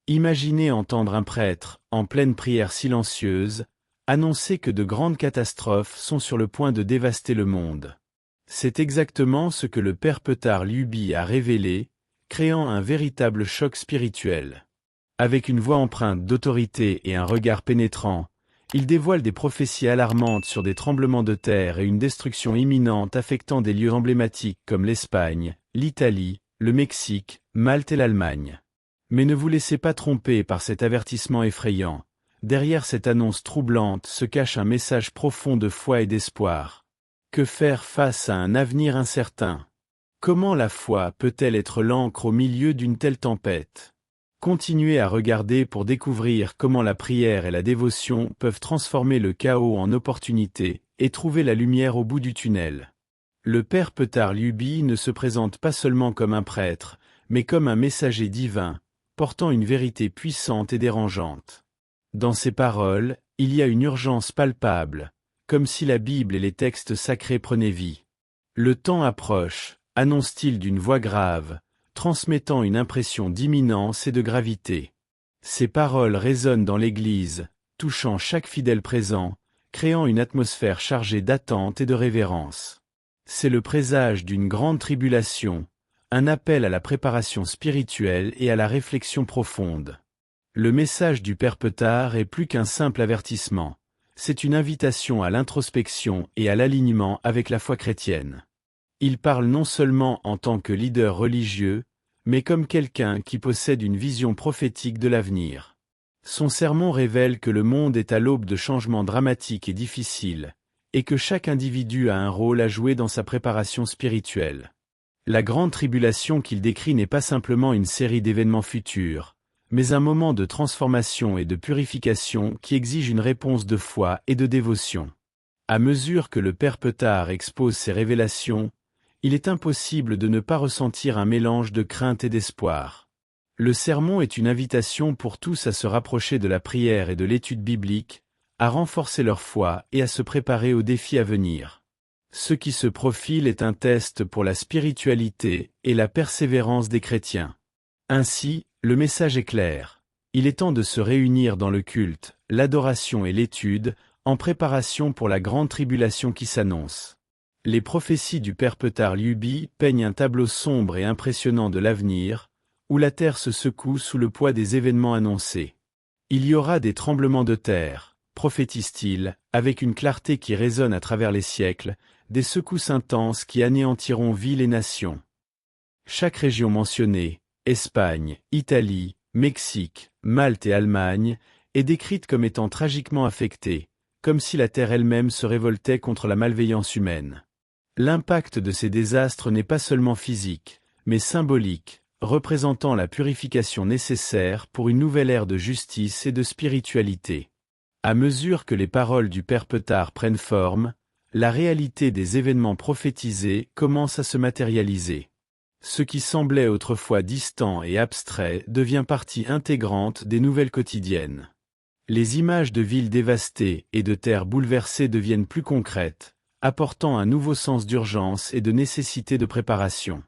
Imaginez entendre un prêtre, en pleine prière silencieuse, annoncer que de grandes catastrophes sont sur le point de dévaster le monde. C'est exactement ce que le père Petar Luby a révélé, créant un véritable choc spirituel. Avec une voix empreinte d'autorité et un regard pénétrant, il dévoile des prophéties alarmantes sur des tremblements de terre et une destruction imminente affectant des lieux emblématiques comme l'Espagne, l'Italie, le Mexique, Malte et l'Allemagne. Mais ne vous laissez pas tromper par cet avertissement effrayant. Derrière cette annonce troublante se cache un message profond de foi et d'espoir. Que faire face à un avenir incertain? Comment la foi peut-elle être l'ancre au milieu d'une telle tempête? Continuez à regarder pour découvrir comment la prière et la dévotion peuvent transformer le chaos en opportunité et trouver la lumière au bout du tunnel. Le père Petar Luby ne se présente pas seulement comme un prêtre, mais comme un messager divin, portant une vérité puissante et dérangeante. Dans ses paroles, il y a une urgence palpable, comme si la Bible et les textes sacrés prenaient vie. Le temps approche, annonce-t-il d'une voix grave, transmettant une impression d'imminence et de gravité. Ces paroles résonnent dans l'Église, touchant chaque fidèle présent, créant une atmosphère chargée d'attente et de révérence. C'est le présage d'une grande tribulation, un appel à la préparation spirituelle et à la réflexion profonde. Le message du père Petar est plus qu'un simple avertissement, c'est une invitation à l'introspection et à l'alignement avec la foi chrétienne. Il parle non seulement en tant que leader religieux, mais comme quelqu'un qui possède une vision prophétique de l'avenir. Son sermon révèle que le monde est à l'aube de changements dramatiques et difficiles, et que chaque individu a un rôle à jouer dans sa préparation spirituelle. La grande tribulation qu'il décrit n'est pas simplement une série d'événements futurs, mais un moment de transformation et de purification qui exige une réponse de foi et de dévotion. À mesure que le père Petar expose ses révélations, il est impossible de ne pas ressentir un mélange de crainte et d'espoir. Le sermon est une invitation pour tous à se rapprocher de la prière et de l'étude biblique, à renforcer leur foi et à se préparer aux défis à venir. Ce qui se profile est un test pour la spiritualité et la persévérance des chrétiens. Ainsi, le message est clair. Il est temps de se réunir dans le culte, l'adoration et l'étude, en préparation pour la grande tribulation qui s'annonce. Les prophéties du père Petar Luby peignent un tableau sombre et impressionnant de l'avenir, où la terre se secoue sous le poids des événements annoncés. Il y aura des tremblements de terre, prophétise-t-il, avec une clarté qui résonne à travers les siècles, des secousses intenses qui anéantiront villes et nations. Chaque région mentionnée, Espagne, Italie, Mexique, Malte et Allemagne, est décrite comme étant tragiquement affectée, comme si la terre elle-même se révoltait contre la malveillance humaine. L'impact de ces désastres n'est pas seulement physique, mais symbolique, représentant la purification nécessaire pour une nouvelle ère de justice et de spiritualité. À mesure que les paroles du père Petar prennent forme, la réalité des événements prophétisés commence à se matérialiser. Ce qui semblait autrefois distant et abstrait devient partie intégrante des nouvelles quotidiennes. Les images de villes dévastées et de terres bouleversées deviennent plus concrètes, apportant un nouveau sens d'urgence et de nécessité de préparation.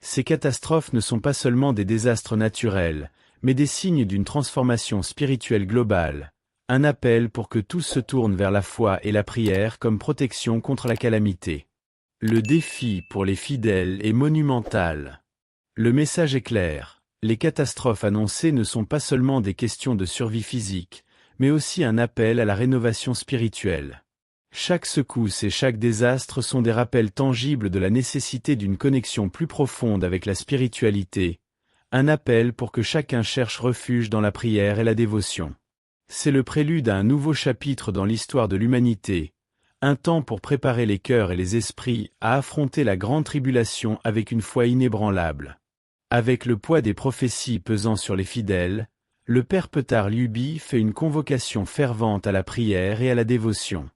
Ces catastrophes ne sont pas seulement des désastres naturels, mais des signes d'une transformation spirituelle globale, un appel pour que tous se tournent vers la foi et la prière comme protection contre la calamité. Le défi pour les fidèles est monumental. Le message est clair, les catastrophes annoncées ne sont pas seulement des questions de survie physique, mais aussi un appel à la rénovation spirituelle. Chaque secousse et chaque désastre sont des rappels tangibles de la nécessité d'une connexion plus profonde avec la spiritualité, un appel pour que chacun cherche refuge dans la prière et la dévotion. C'est le prélude à un nouveau chapitre dans l'histoire de l'humanité, un temps pour préparer les cœurs et les esprits à affronter la grande tribulation avec une foi inébranlable. Avec le poids des prophéties pesant sur les fidèles, le père Petar Luby fait une convocation fervente à la prière et à la dévotion.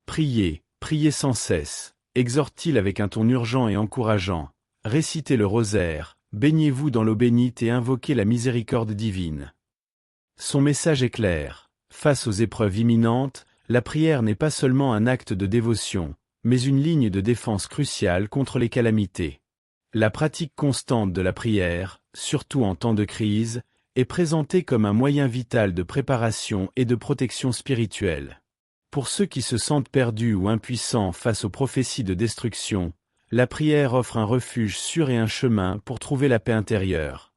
Priez, priez sans cesse, exhorte-t-il avec un ton urgent et encourageant, récitez le rosaire, baignez-vous dans l'eau bénite et invoquez la miséricorde divine. Son message est clair, face aux épreuves imminentes, la prière n'est pas seulement un acte de dévotion, mais une ligne de défense cruciale contre les calamités. La pratique constante de la prière, surtout en temps de crise, est présenté comme un moyen vital de préparation et de protection spirituelle. Pour ceux qui se sentent perdus ou impuissants face aux prophéties de destruction, la prière offre un refuge sûr et un chemin pour trouver la paix intérieure.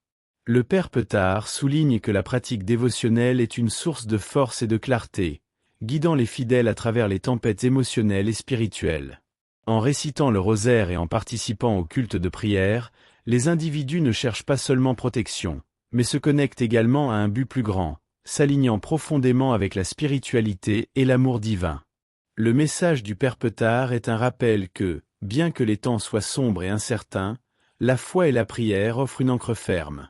Le Père Petard souligne que la pratique dévotionnelle est une source de force et de clarté, guidant les fidèles à travers les tempêtes émotionnelles et spirituelles. En récitant le rosaire et en participant au culte de prière, les individus ne cherchent pas seulement protection, mais se connectent également à un but plus grand, s'alignant profondément avec la spiritualité et l'amour divin. Le message du Père Petard est un rappel que, bien que les temps soient sombres et incertains, la foi et la prière offrent une ancre ferme.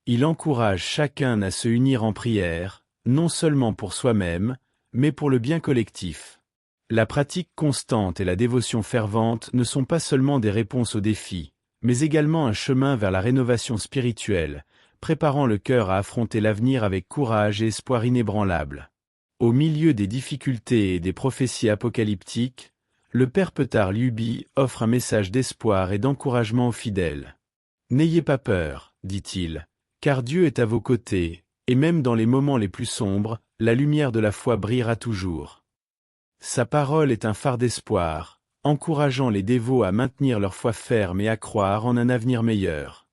Il encourage chacun à se unir en prière, non seulement pour soi-même, mais pour le bien collectif. La pratique constante et la dévotion fervente ne sont pas seulement des réponses aux défis, mais également un chemin vers la rénovation spirituelle, préparant le cœur à affronter l'avenir avec courage et espoir inébranlable. Au milieu des difficultés et des prophéties apocalyptiques, le Père Petard Luby offre un message d'espoir et d'encouragement aux fidèles. « N'ayez pas peur, dit-il, car Dieu est à vos côtés, et même dans les moments les plus sombres, la lumière de la foi brillera toujours. » Sa parole est un phare d'espoir, encourageant les dévots à maintenir leur foi ferme et à croire en un avenir meilleur.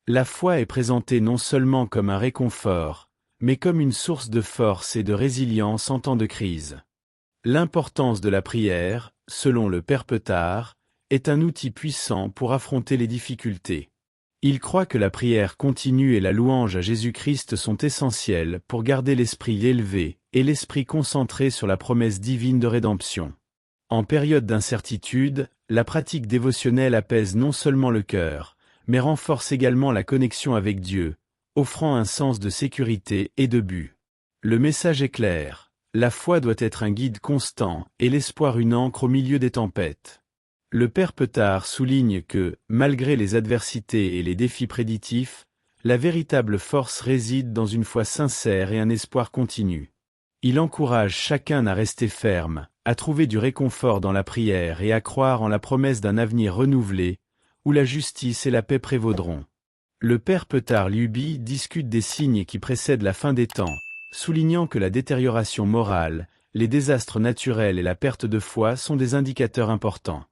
La foi est présentée non seulement comme un réconfort, mais comme une source de force et de résilience en temps de crise. L'importance de la prière, selon le Père Petard, est un outil puissant pour affronter les difficultés. Il croit que la prière continue et la louange à Jésus-Christ sont essentielles pour garder l'esprit élevé et l'esprit concentré sur la promesse divine de rédemption. En période d'incertitude, la pratique dévotionnelle apaise non seulement le cœur, mais renforce également la connexion avec Dieu, offrant un sens de sécurité et de but. Le message est clair, la foi doit être un guide constant et l'espoir une ancre au milieu des tempêtes. Le Père Petard souligne que, malgré les adversités et les défis prédictifs, la véritable force réside dans une foi sincère et un espoir continu. Il encourage chacun à rester ferme, à trouver du réconfort dans la prière et à croire en la promesse d'un avenir renouvelé, où la justice et la paix prévaudront. Le Père Petard Luby discute des signes qui précèdent la fin des temps, soulignant que la détérioration morale, les désastres naturels et la perte de foi sont des indicateurs importants.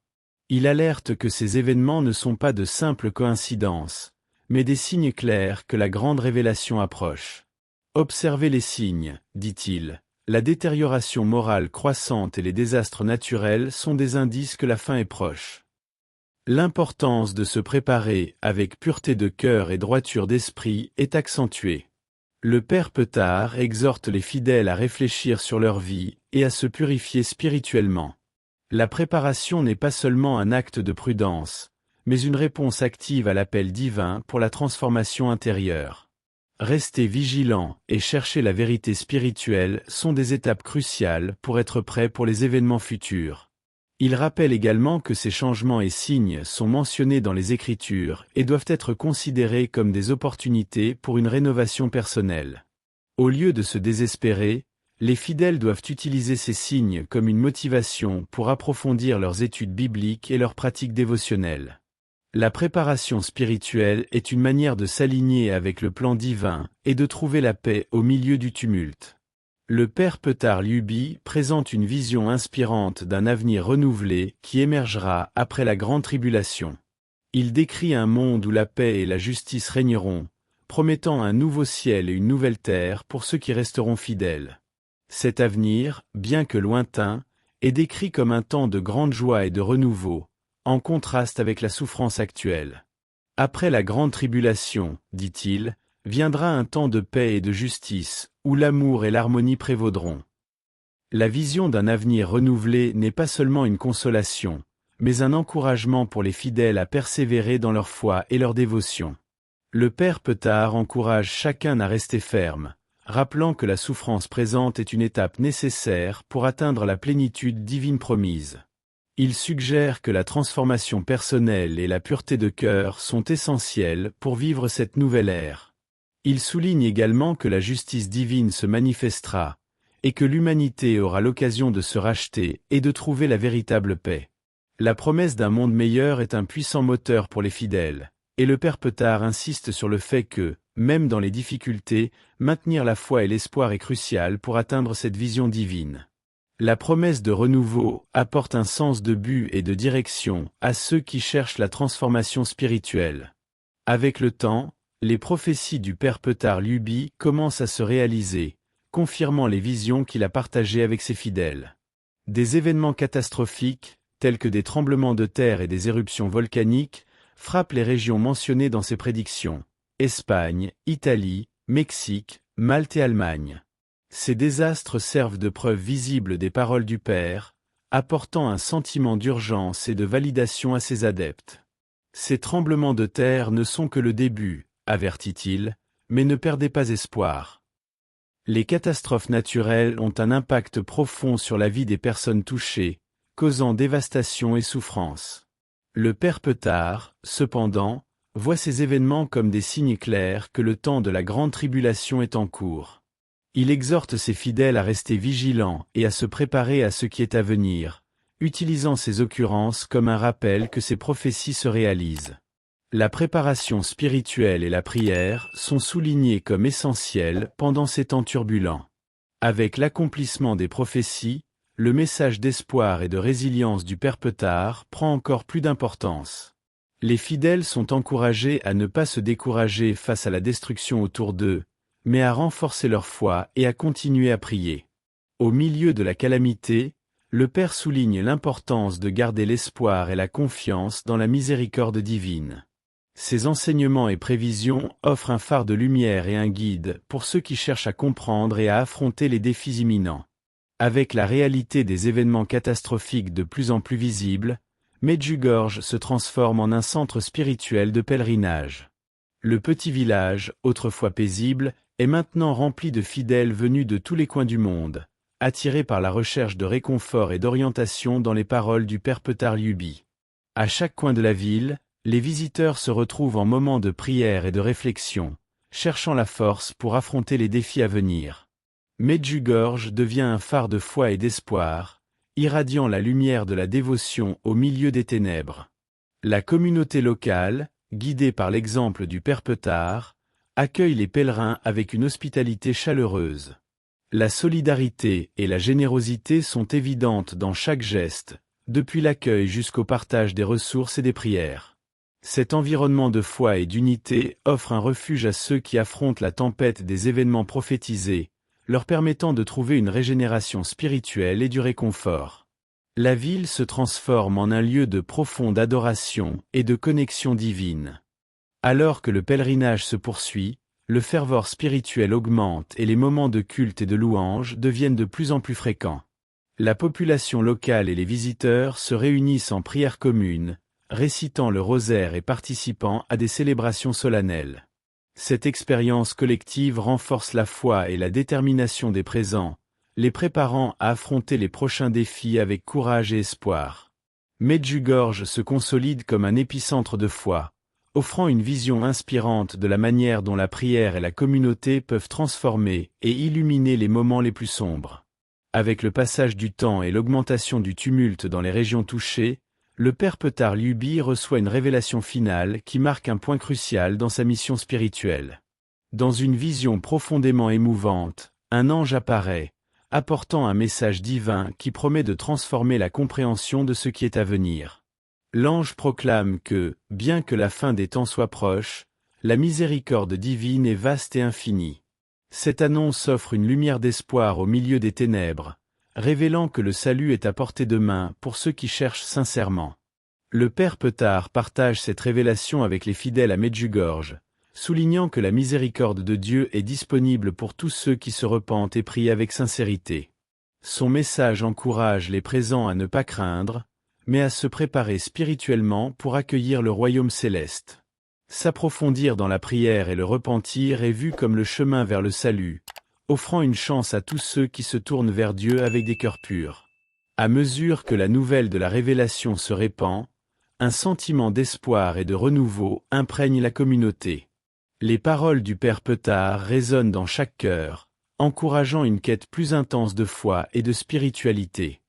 Il alerte que ces événements ne sont pas de simples coïncidences, mais des signes clairs que la grande révélation approche. Observez les signes, dit-il. La détérioration morale croissante et les désastres naturels sont des indices que la fin est proche. L'importance de se préparer avec pureté de cœur et droiture d'esprit est accentuée. Le Père Petard exhorte les fidèles à réfléchir sur leur vie et à se purifier spirituellement. La préparation n'est pas seulement un acte de prudence, mais une réponse active à l'appel divin pour la transformation intérieure. Rester vigilant et chercher la vérité spirituelle sont des étapes cruciales pour être prêt pour les événements futurs. Il rappelle également que ces changements et signes sont mentionnés dans les Écritures et doivent être considérés comme des opportunités pour une rénovation personnelle. Au lieu de se désespérer, les fidèles doivent utiliser ces signes comme une motivation pour approfondir leurs études bibliques et leurs pratiques dévotionnelles. La préparation spirituelle est une manière de s'aligner avec le plan divin et de trouver la paix au milieu du tumulte. Le Père Petard Luby présente une vision inspirante d'un avenir renouvelé qui émergera après la grande tribulation. Il décrit un monde où la paix et la justice régneront, promettant un nouveau ciel et une nouvelle terre pour ceux qui resteront fidèles. Cet avenir, bien que lointain, est décrit comme un temps de grande joie et de renouveau, en contraste avec la souffrance actuelle. Après la grande tribulation, dit-il, viendra un temps de paix et de justice, où l'amour et l'harmonie prévaudront. La vision d'un avenir renouvelé n'est pas seulement une consolation, mais un encouragement pour les fidèles à persévérer dans leur foi et leur dévotion. Le Père Petard encourage chacun à rester ferme, rappelant que la souffrance présente est une étape nécessaire pour atteindre la plénitude divine promise. Il suggère que la transformation personnelle et la pureté de cœur sont essentielles pour vivre cette nouvelle ère. Il souligne également que la justice divine se manifestera, et que l'humanité aura l'occasion de se racheter et de trouver la véritable paix. La promesse d'un monde meilleur est un puissant moteur pour les fidèles, et le Père Petard insiste sur le fait que, Même dans les difficultés, maintenir la foi et l'espoir est crucial pour atteindre cette vision divine. La promesse de renouveau apporte un sens de but et de direction à ceux qui cherchent la transformation spirituelle. Avec le temps, les prophéties du père Petar Luby commencent à se réaliser, confirmant les visions qu'il a partagées avec ses fidèles. Des événements catastrophiques, tels que des tremblements de terre et des éruptions volcaniques, frappent les régions mentionnées dans ses prédictions: Espagne, Italie, Mexique, Malte et Allemagne. Ces désastres servent de preuve visible des paroles du Père, apportant un sentiment d'urgence et de validation à ses adeptes. Ces tremblements de terre ne sont que le début, avertit-il, mais ne perdez pas espoir. Les catastrophes naturelles ont un impact profond sur la vie des personnes touchées, causant dévastation et souffrance. Le père Petar, cependant, voit ces événements comme des signes clairs que le temps de la grande tribulation est en cours. Il exhorte ses fidèles à rester vigilants et à se préparer à ce qui est à venir, utilisant ces occurrences comme un rappel que ces prophéties se réalisent. La préparation spirituelle et la prière sont soulignées comme essentielles pendant ces temps turbulents. Avec l'accomplissement des prophéties, le message d'espoir et de résilience du père Petar prend encore plus d'importance. Les fidèles sont encouragés à ne pas se décourager face à la destruction autour d'eux, mais à renforcer leur foi et à continuer à prier. Au milieu de la calamité, le Père souligne l'importance de garder l'espoir et la confiance dans la miséricorde divine. Ses enseignements et prévisions offrent un phare de lumière et un guide pour ceux qui cherchent à comprendre et à affronter les défis imminents. Avec la réalité des événements catastrophiques de plus en plus visibles, Medjugorje se transforme en un centre spirituel de pèlerinage. Le petit village, autrefois paisible, est maintenant rempli de fidèles venus de tous les coins du monde, attirés par la recherche de réconfort et d'orientation dans les paroles du père Petar Luby. À chaque coin de la ville, les visiteurs se retrouvent en moments de prière et de réflexion, cherchant la force pour affronter les défis à venir. Medjugorje devient un phare de foi et d'espoir, irradiant la lumière de la dévotion au milieu des ténèbres. La communauté locale, guidée par l'exemple du père Petar, accueille les pèlerins avec une hospitalité chaleureuse. La solidarité et la générosité sont évidentes dans chaque geste, depuis l'accueil jusqu'au partage des ressources et des prières. Cet environnement de foi et d'unité offre un refuge à ceux qui affrontent la tempête des événements prophétisés, leur permettant de trouver une régénération spirituelle et du réconfort. La ville se transforme en un lieu de profonde adoration et de connexion divine. Alors que le pèlerinage se poursuit, le fervor spirituel augmente et les moments de culte et de louange deviennent de plus en plus fréquents. La population locale et les visiteurs se réunissent en prière commune, récitant le rosaire et participant à des célébrations solennelles. Cette expérience collective renforce la foi et la détermination des présents, les préparant à affronter les prochains défis avec courage et espoir. Medjugorje se consolide comme un épicentre de foi, offrant une vision inspirante de la manière dont la prière et la communauté peuvent transformer et illuminer les moments les plus sombres. Avec le passage du temps et l'augmentation du tumulte dans les régions touchées, le père Petar Luby reçoit une révélation finale qui marque un point crucial dans sa mission spirituelle. Dans une vision profondément émouvante, un ange apparaît, apportant un message divin qui promet de transformer la compréhension de ce qui est à venir. L'ange proclame que, bien que la fin des temps soit proche, la miséricorde divine est vaste et infinie. Cette annonce offre une lumière d'espoir au milieu des ténèbres, révélant que le salut est à portée de main pour ceux qui cherchent sincèrement. Le père Petar partage cette révélation avec les fidèles à Medjugorje, soulignant que la miséricorde de Dieu est disponible pour tous ceux qui se repentent et prient avec sincérité. Son message encourage les présents à ne pas craindre, mais à se préparer spirituellement pour accueillir le royaume céleste. S'approfondir dans la prière et le repentir est vu comme le chemin vers le salut, offrant une chance à tous ceux qui se tournent vers Dieu avec des cœurs purs. À mesure que la nouvelle de la révélation se répand, un sentiment d'espoir et de renouveau imprègne la communauté. Les paroles du père Petar résonnent dans chaque cœur, encourageant une quête plus intense de foi et de spiritualité.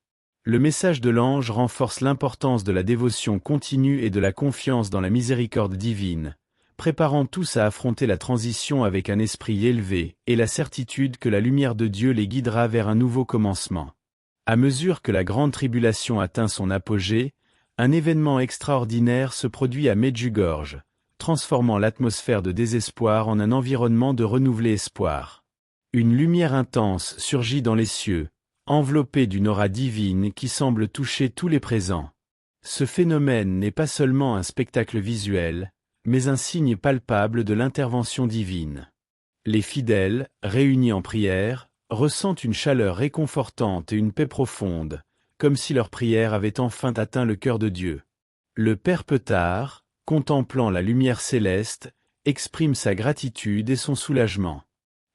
Le message de l'ange renforce l'importance de la dévotion continue et de la confiance dans la miséricorde divine, préparant tous à affronter la transition avec un esprit élevé et la certitude que la lumière de Dieu les guidera vers un nouveau commencement. À mesure que la grande tribulation atteint son apogée, un événement extraordinaire se produit à Medjugorje, transformant l'atmosphère de désespoir en un environnement de renouvelé espoir. Une lumière intense surgit dans les cieux, enveloppée d'une aura divine qui semble toucher tous les présents. Ce phénomène n'est pas seulement un spectacle visuel, mais un signe palpable de l'intervention divine. Les fidèles, réunis en prière, ressentent une chaleur réconfortante et une paix profonde, comme si leur prière avait enfin atteint le cœur de Dieu. Le Père Petar, contemplant la lumière céleste, exprime sa gratitude et son soulagement.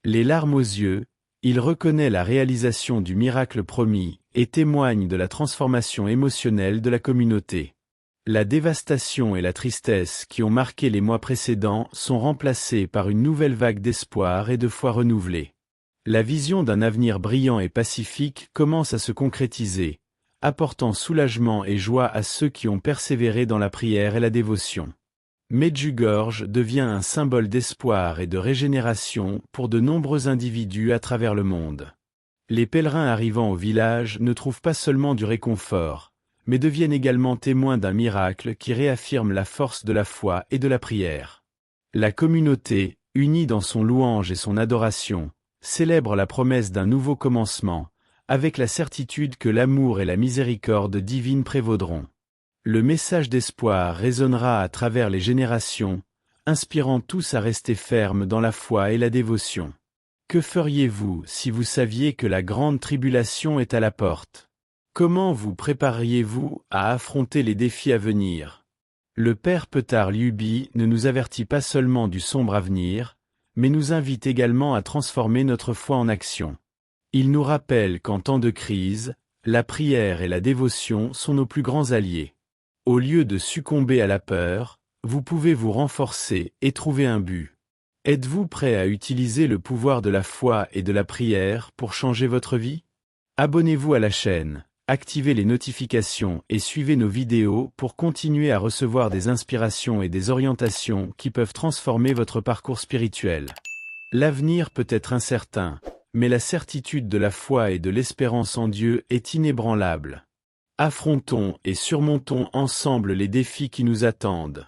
Les larmes aux yeux, il reconnaît la réalisation du miracle promis et témoigne de la transformation émotionnelle de la communauté. La dévastation et la tristesse qui ont marqué les mois précédents sont remplacées par une nouvelle vague d'espoir et de foi renouvelée. La vision d'un avenir brillant et pacifique commence à se concrétiser, apportant soulagement et joie à ceux qui ont persévéré dans la prière et la dévotion. Medjugorje devient un symbole d'espoir et de régénération pour de nombreux individus à travers le monde. Les pèlerins arrivant au village ne trouvent pas seulement du réconfort, mais deviennent également témoins d'un miracle qui réaffirme la force de la foi et de la prière. La communauté, unie dans son louange et son adoration, célèbre la promesse d'un nouveau commencement, avec la certitude que l'amour et la miséricorde divine prévaudront. Le message d'espoir résonnera à travers les générations, inspirant tous à rester fermes dans la foi et la dévotion. Que feriez-vous si vous saviez que la grande tribulation est à la porte? Comment vous prépareriez-vous à affronter les défis à venir? Le Père Petar Liubi ne nous avertit pas seulement du sombre avenir, mais nous invite également à transformer notre foi en action. Il nous rappelle qu'en temps de crise, la prière et la dévotion sont nos plus grands alliés. Au lieu de succomber à la peur, vous pouvez vous renforcer et trouver un but. Êtes-vous prêt à utiliser le pouvoir de la foi et de la prière pour changer votre vie? Abonnez-vous à la chaîne, activez les notifications et suivez nos vidéos pour continuer à recevoir des inspirations et des orientations qui peuvent transformer votre parcours spirituel. L'avenir peut être incertain, mais la certitude de la foi et de l'espérance en Dieu est inébranlable. Affrontons et surmontons ensemble les défis qui nous attendent.